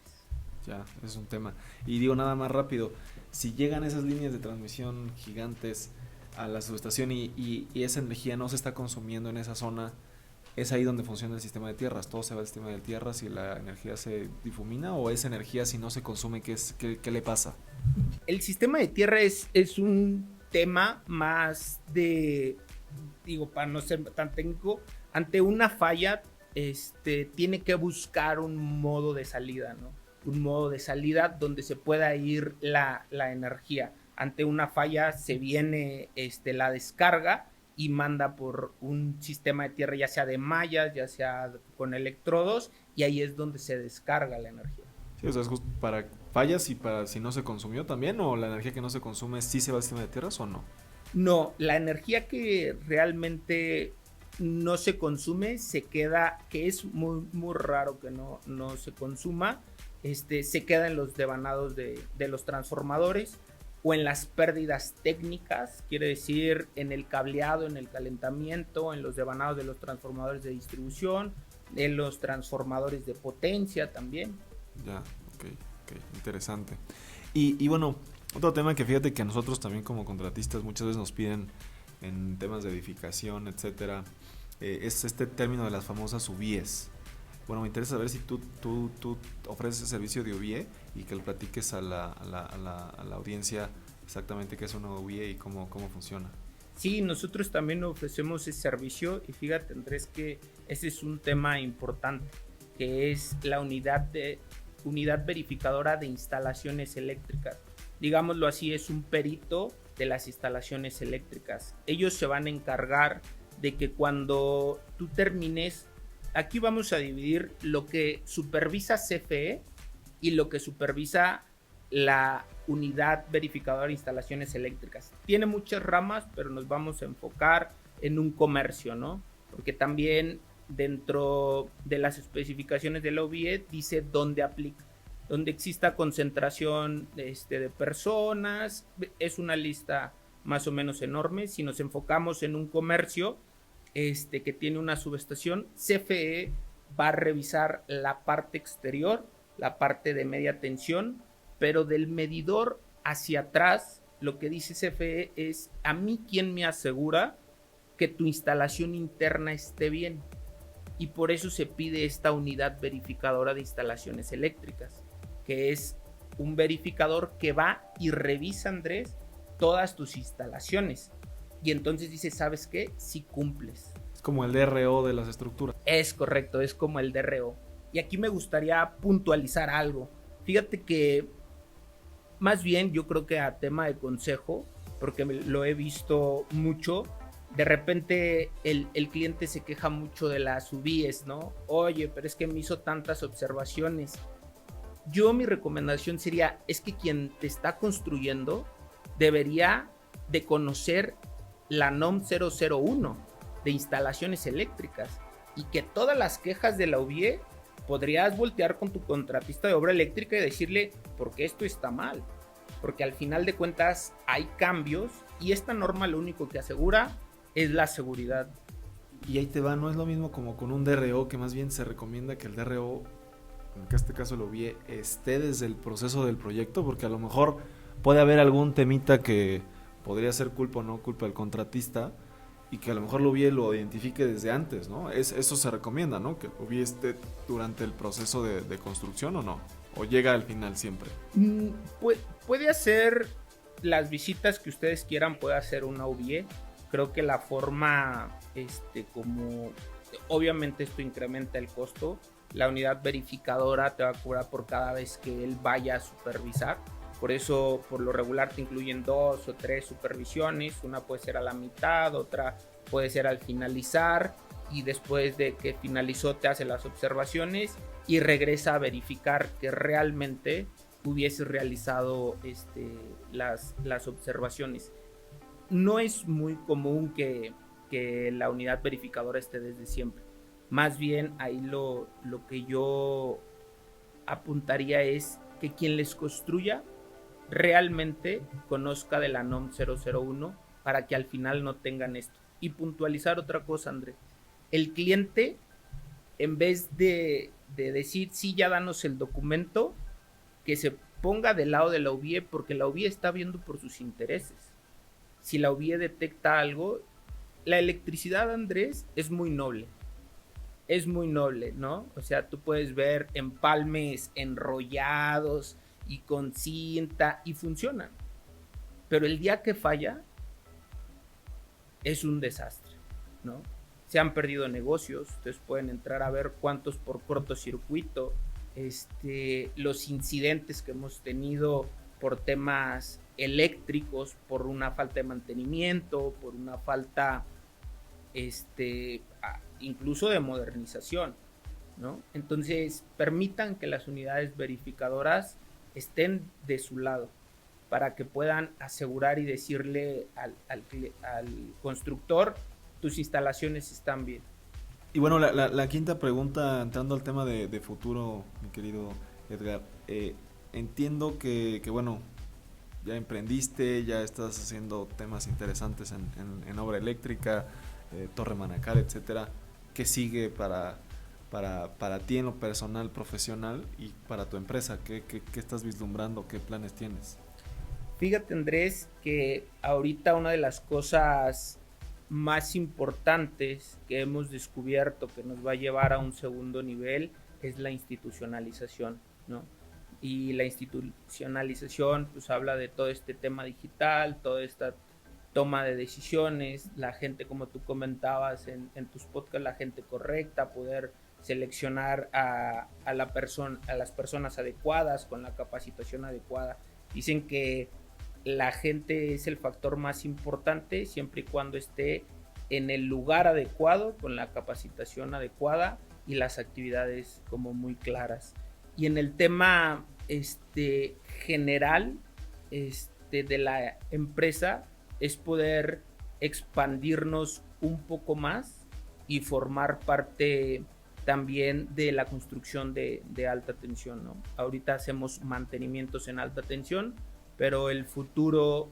B: Ya, es un tema. Y digo nada más rápido, si llegan esas líneas de transmisión gigantes a la subestación y esa energía no se está consumiendo en esa zona, ¿es ahí donde funciona el sistema de tierras? ¿Todo se va al sistema de tierras y la energía se difumina? ¿O esa energía si no se consume, qué le pasa?
A: El sistema de tierra es un tema más de, digo, para no ser tan técnico, ante una falla tiene que buscar un modo de salida, ¿no? Un modo de salida donde se pueda ir la energía. Ante una falla se viene la descarga y manda por un sistema de tierra, ya sea de mallas, ya sea con electrodos, y ahí es donde se descarga la energía.
B: Sí, o sea, es justo para fallas y para si no se consumió también, o la energía que no se consume sí se va al sistema de tierras o no.
A: No, la energía que realmente no se consume se queda, que es muy, muy raro que no se consuma, se queda en los devanados de los transformadores o en las pérdidas técnicas, quiere decir en el cableado, en el calentamiento, en los devanados de los transformadores de distribución, en los transformadores de potencia también.
B: Ya, ok, interesante. Y bueno, otro tema que fíjate que a nosotros también como contratistas muchas veces nos piden en temas de edificación, etcétera, es este término de las famosas UBIEs. Bueno, me interesa saber si tú ofreces el servicio de UBIE y que le platiques a la audiencia exactamente qué es una UBIE y cómo funciona.
A: Sí, nosotros también ofrecemos ese servicio y fíjate, Andrés, que ese es un tema importante, que es la unidad verificadora de instalaciones eléctricas. Digámoslo así, es un perito de las instalaciones eléctricas. Ellos se van a encargar de que cuando tú termines, aquí vamos a dividir lo que supervisa CFE y lo que supervisa la unidad verificadora de instalaciones eléctricas. Tiene muchas ramas, pero nos vamos a enfocar en un comercio, ¿no? Porque también dentro de las especificaciones de la OBIE dice dónde aplica, donde exista concentración de personas, es una lista más o menos enorme. Si nos enfocamos en un comercio que tiene una subestación, CFE va a revisar la parte exterior, la parte de media tensión, pero del medidor hacia atrás, lo que dice CFE es: a mí, ¿quién me asegura que tu instalación interna esté bien? Y por eso se pide esta unidad verificadora de instalaciones eléctricas, que es un verificador que va y revisa, Andrés, todas tus instalaciones. Y entonces dice, ¿sabes qué? Sí cumples.
B: Es como el DRO de las estructuras.
A: Es correcto, es como el DRO. Y aquí me gustaría puntualizar algo. Fíjate que más bien yo creo que a tema de consejo, porque lo he visto mucho, de repente el cliente se queja mucho de las UBIEs, ¿no? Oye, pero es que me hizo tantas observaciones. Yo mi recomendación sería, es que quien te está construyendo debería de conocer la NOM 001 de instalaciones eléctricas, y que todas las quejas de la UBIE podrías voltear con tu contratista de obra eléctrica y decirle por qué esto está mal, porque al final de cuentas hay cambios y esta norma lo único que asegura es la seguridad.
B: Y ahí te va, no es lo mismo como con un DRO, que más bien se recomienda que el DRO, en este caso lo UBIE, esté desde el proceso del proyecto, porque a lo mejor puede haber algún temita que podría ser culpa o no culpa del contratista, y que a lo mejor lo UBIE lo identifique desde antes, ¿no? Eso se recomienda, ¿no? Que el UBIE esté durante el proceso de construcción, ¿o no? ¿O llega al final siempre?
A: Puede hacer las visitas que ustedes quieran, puede hacer una UBIE. Creo que la forma, como obviamente esto incrementa el costo. La unidad verificadora te va a cobrar por cada vez que él vaya a supervisar. Por eso, por lo regular, te incluyen 2 o 3 supervisiones. Una puede ser a la mitad, otra puede ser al finalizar, y después de que finalizó te hace las observaciones y regresa a verificar que realmente hubiese realizado las observaciones. No es muy común que la unidad verificadora esté desde siempre. Más bien ahí lo que yo apuntaría es que quien les construya realmente conozca de la NOM 001 para que al final no tengan esto. Y puntualizar otra cosa, André. El cliente, en vez de decir, sí, ya danos el documento, que se ponga del lado de la UBIE, porque la UBIE está viendo por sus intereses. Si la UBIE detecta algo, la electricidad, Andrés, es muy noble, ¿no? O sea, tú puedes ver empalmes enrollados y con cinta y funcionan, pero el día que falla es un desastre, ¿no? Se han perdido negocios. Ustedes pueden entrar a ver cuántos por cortocircuito, los incidentes que hemos tenido por temas eléctricos, por una falta de mantenimiento, por una falta incluso de modernización, ¿no? Entonces, permitan que las unidades verificadoras estén de su lado para que puedan asegurar y decirle al constructor, tus instalaciones están bien.
C: Y bueno, la quinta pregunta, entrando al tema de futuro, mi querido Edgar, entiendo que bueno, ya emprendiste, ya estás haciendo temas interesantes en obra eléctrica, Torre Manacar, etcétera. ¿Qué sigue para ti en lo personal, profesional, y para tu empresa? ¿Qué estás vislumbrando? ¿Qué planes tienes?
A: Fíjate, Andrés, que ahorita una de las cosas más importantes que hemos descubierto que nos va a llevar a un segundo nivel es la institucionalización, ¿no? Y la institucionalización pues habla de todo este tema digital, toda esta toma de decisiones, la gente, como tú comentabas en tus podcasts, la gente correcta, poder seleccionar a las personas adecuadas con la capacitación adecuada. Dicen que la gente es el factor más importante siempre y cuando esté en el lugar adecuado, con la capacitación adecuada y las actividades como muy claras. Y en el tema general de la empresa es poder expandirnos un poco más y formar parte también de la construcción de alta tensión, ¿no? Ahorita hacemos mantenimientos en alta tensión, pero el futuro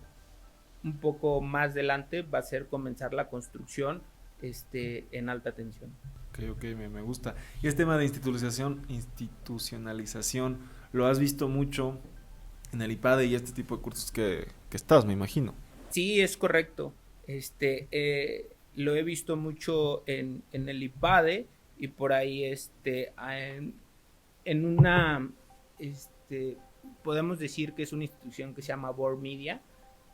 A: un poco más adelante va a ser comenzar la construcción en alta tensión.
C: Ok, me gusta. Y este tema de institucionalización, ¿lo has visto mucho en el IPADE y este tipo de cursos que estás, me imagino?
A: Sí, es correcto. Lo he visto mucho en el IPADE y por ahí en una podemos decir que es una institución que se llama Board Media.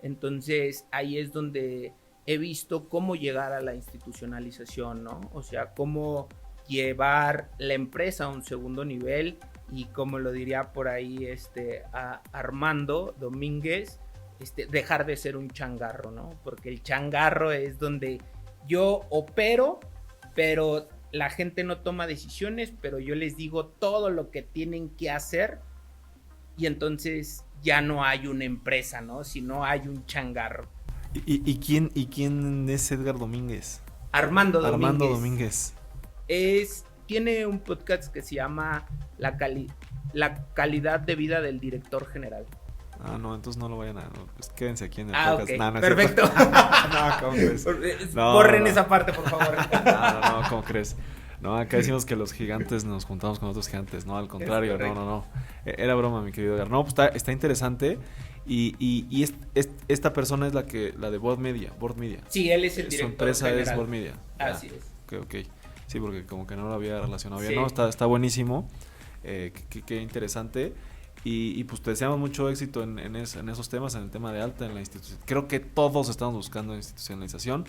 A: Entonces ahí es donde he visto cómo llegar a la institucionalización, ¿no? O sea, cómo llevar la empresa a un segundo nivel y, como lo diría por ahí a Armando Domínguez, dejar de ser un changarro, ¿no? Porque el changarro es donde yo opero, pero la gente no toma decisiones, pero yo les digo todo lo que tienen que hacer y entonces ya no hay una empresa, ¿no? Sino hay un changarro.
C: ¿Y quién es Edgar Domínguez?
A: Armando
C: Domínguez.
A: Tiene un podcast que se llama La calidad de vida del director general.
C: Ah, no, entonces no lo vayan a... No, pues quédense aquí en el podcast.
A: Okay.
C: No,
A: perfecto.
C: No, ¿cómo crees?
A: Borren esa parte, por favor.
C: No, ¿cómo crees? No, acá decimos que los gigantes nos juntamos con otros gigantes, no, al contrario, no. Era broma, mi querido Edgar. No, pues está interesante. Y esta persona es la de Board Media.
A: Sí, él es el director.
C: Su empresa
A: general.
C: es Board Media.
A: Así es.
C: Ok. Sí, porque como que no lo había relacionado bien.
A: Sí.
C: No, está buenísimo. Qué interesante. Y pues te deseamos mucho éxito en esos temas, en el tema de alta, en la institución. Creo que todos estamos buscando institucionalización.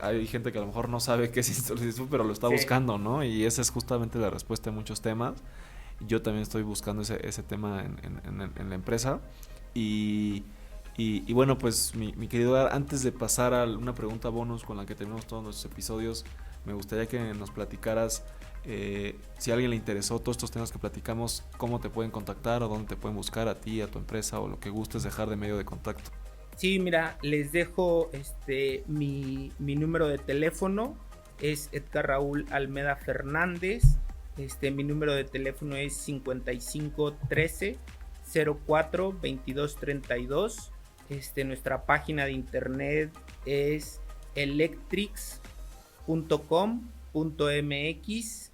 C: Hay gente que a lo mejor no sabe qué es institucionalización, pero lo está buscando, ¿no? Y esa es justamente la respuesta a muchos temas.
B: Yo también estoy buscando ese tema en la empresa. Y bueno, pues mi querido Edgar, antes de pasar a una pregunta bonus con la que terminamos todos nuestros episodios, me gustaría que nos platicaras, si a alguien le interesó todos estos temas que platicamos, cómo te pueden contactar o dónde te pueden buscar a ti, a tu empresa o lo que gustes dejar de medio de contacto.
A: Sí, mira, les dejo mi número de teléfono, es Edgar Raúl Almeda Fernández. Mi número de teléfono es 5513 04 22 32. Nuestra página de internet es electrix.com.mx,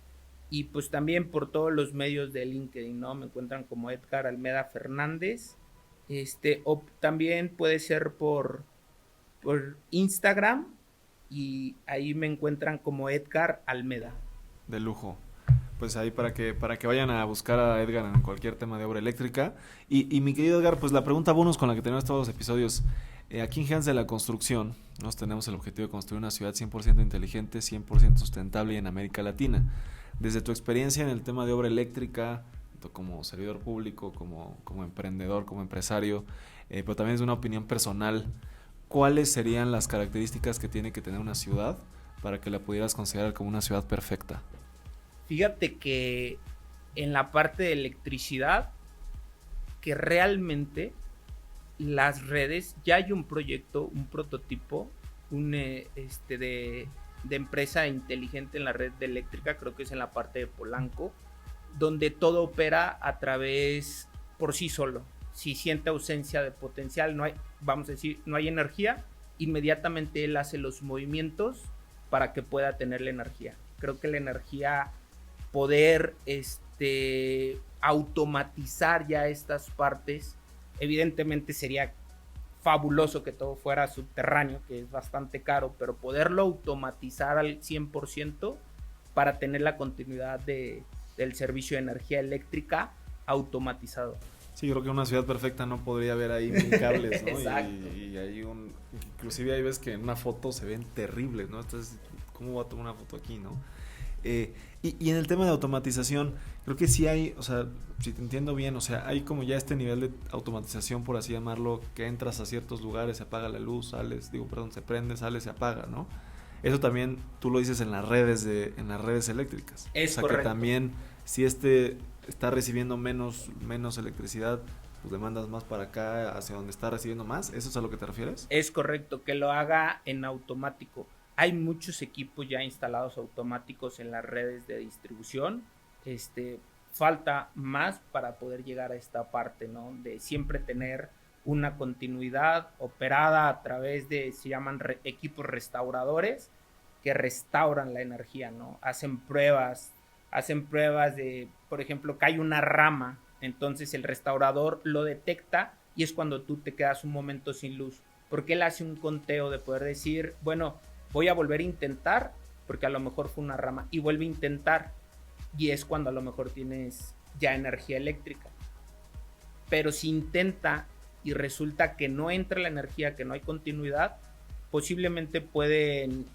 A: y pues también por todos los medios de LinkedIn, ¿no? Me encuentran como Edgar Almeda Fernández. O también puede ser por Instagram, y ahí me encuentran como Edgar Almeda.
B: De lujo. Pues ahí para que vayan a buscar a Edgar en cualquier tema de obra eléctrica. Y mi querido Edgar, pues la pregunta bonus con la que tenemos todos los episodios. Aquí en Gigantes de la Construcción nos tenemos el objetivo de construir una ciudad 100% inteligente, 100% sustentable y en América Latina. Desde tu experiencia en el tema de obra eléctrica, tanto como servidor público, como emprendedor, como empresario, pero también es una opinión personal, ¿cuáles serían las características que tiene que tener una ciudad para que la pudieras considerar como una ciudad perfecta?
A: Fíjate que en la parte de electricidad, que realmente las redes, ya hay un proyecto, un prototipo, de empresa inteligente en la red eléctrica, creo que es en la parte de Polanco, donde todo opera a través por sí solo. Si siente ausencia de potencial, no hay, vamos a decir, no hay energía, inmediatamente él hace los movimientos para que pueda tener la energía. Creo que la energía, poder automatizar ya estas partes, evidentemente sería fabuloso que todo fuera subterráneo, que es bastante caro, pero poderlo automatizar al 100% para tener la continuidad del servicio de energía eléctrica automatizado.
B: Sí, creo que una ciudad perfecta no podría haber ahí mil cables, ¿no?
A: Exacto.
B: Y hay inclusive hay veces que en una foto se ven terribles, ¿no? Entonces, ¿cómo voy a tomar una foto aquí, no? Y en el tema de automatización, creo que sí hay, o sea, si te entiendo bien, o sea, hay como ya este nivel de automatización, por así llamarlo, que entras a ciertos lugares, se apaga la luz, se prende, sale, se apaga, ¿no? Eso también tú lo dices en las redes eléctricas.
A: Es
B: o sea,
A: correcto.
B: Que también si está recibiendo menos electricidad, pues demandas más para acá, hacia donde está recibiendo más. ¿Eso es a lo que te refieres?
A: Es correcto, que lo haga en automático. Hay muchos equipos ya instalados automáticos en las redes de distribución. Falta más para poder llegar a esta parte, ¿no? De siempre tener una continuidad operada a través de, se llaman equipos restauradores, que restauran la energía, ¿no? Hacen pruebas de, por ejemplo, que hay una rama, entonces el restaurador lo detecta y es cuando tú te quedas un momento sin luz, porque él hace un conteo de poder decir, bueno, voy a volver a intentar, porque a lo mejor fue una rama, y vuelve a intentar, y es cuando a lo mejor tienes ya energía eléctrica. Pero si intenta y resulta que no entra la energía, que no hay continuidad, posiblemente pueden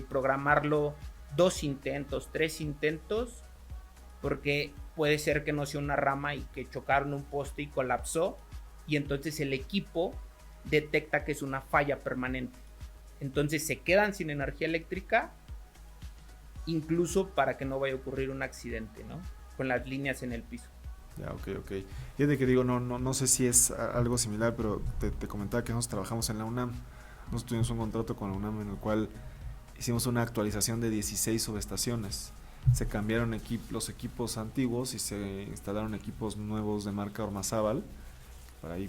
A: programarlo 2 intentos, 3 intentos, porque puede ser que no sea una rama y que chocaron un poste y colapsó, y entonces el equipo detecta que es una falla permanente. Entonces se quedan sin energía eléctrica, incluso para que no vaya a ocurrir un accidente, ¿no? Con las líneas en el piso.
B: Ya, ok. Fíjate que digo, no sé si es algo similar, pero te comentaba que nosotros trabajamos en la UNAM. Nosotros tuvimos un contrato con la UNAM en el cual hicimos una actualización de 16 subestaciones. Se cambiaron los equipos antiguos y se instalaron equipos nuevos de marca Ormazábal.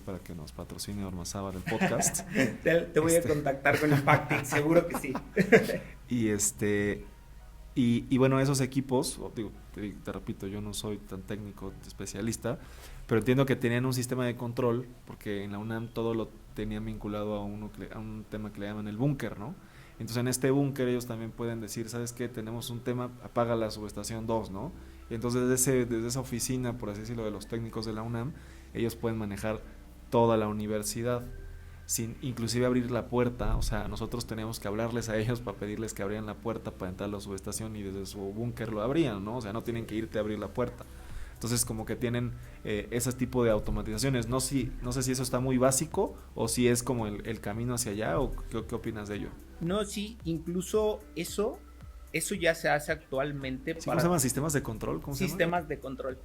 B: Para que nos patrocine Ormazábal el podcast.
A: Te voy a contactar con Impacting, seguro que sí.
B: Y bueno, esos equipos, digo, te repito, yo no soy tan técnico, especialista, pero entiendo que tenían un sistema de control, porque en la UNAM todo lo tenían vinculado a un tema que le llaman el búnker, ¿no? Entonces en este búnker ellos también pueden decir, ¿sabes qué? Tenemos un tema, apaga la subestación 2, ¿no? Y entonces desde esa oficina, por así decirlo, de los técnicos de la UNAM, ellos pueden manejar toda la universidad, sin inclusive abrir la puerta. O sea, nosotros teníamos que hablarles a ellos para pedirles que abrieran la puerta para entrar a la subestación y desde su búnker lo abrían, ¿no? O sea, no tienen que irte a abrir la puerta. Entonces como que tienen ese tipo de automatizaciones. No sé si eso está muy básico o si es como el camino hacia allá, o qué opinas de ello.
A: No, sí, incluso eso ya se hace actualmente.
B: ¿Sí, ¿Cómo se llaman? ¿Sistemas de control?
A: Sistemas de control.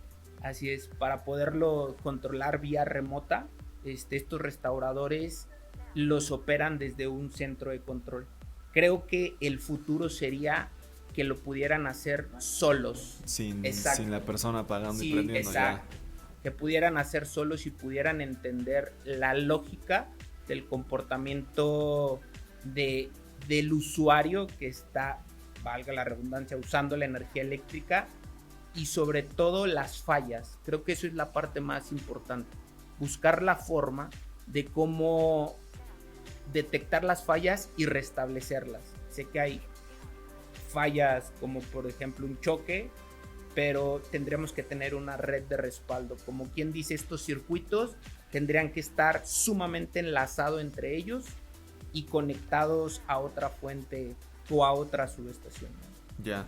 A: Así es, para poderlo controlar vía remota, estos restauradores los operan desde un centro de control. Creo que el futuro sería que lo pudieran hacer solos.
B: Sin la persona pagando y prendiendo.
A: Exacto. Ya. Que pudieran hacer solos y pudieran entender la lógica del comportamiento del usuario que está, valga la redundancia, usando la energía eléctrica, y sobre todo las fallas. Creo que eso es la parte más importante. Buscar la forma de cómo detectar las fallas y restablecerlas. Sé que hay fallas como por ejemplo un choque, pero tendríamos que tener una red de respaldo. Como quien dice, estos circuitos tendrían que estar sumamente enlazados entre ellos y conectados a otra fuente o a otra subestación.
B: Ya,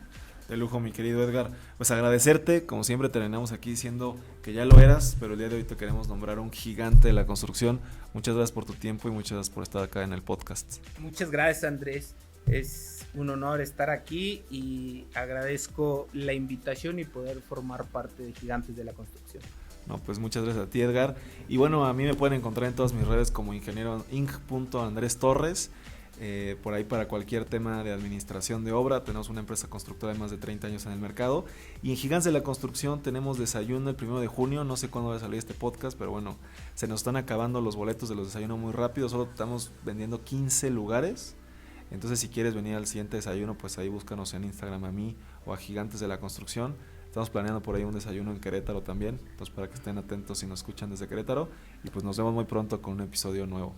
B: de lujo, mi querido Edgar. Pues agradecerte, como siempre terminamos aquí diciendo que ya lo eras, pero el día de hoy te queremos nombrar un gigante de la construcción. Muchas gracias por tu tiempo y muchas gracias por estar acá en el podcast.
A: Muchas gracias, Andrés. Es un honor estar aquí y agradezco la invitación y poder formar parte de Gigantes de la Construcción.
B: No, pues muchas gracias a ti, Edgar. Y bueno, a mí me pueden encontrar en todas mis redes como ingeniero.andrestorres. Por ahí para cualquier tema de administración de obra. Tenemos una empresa constructora de más de 30 años en el mercado. Y en Gigantes de la Construcción tenemos desayuno el 1 de junio. No sé cuándo va a salir este podcast, pero bueno, se nos están acabando los boletos de los desayunos muy rápido. Solo estamos vendiendo 15 lugares. Entonces si quieres venir al siguiente desayuno, pues ahí búscanos en Instagram a mí o a Gigantes de la Construcción. Estamos planeando por ahí un desayuno en Querétaro también. Entonces para que estén atentos si nos escuchan desde Querétaro. Y pues nos vemos muy pronto con un episodio nuevo.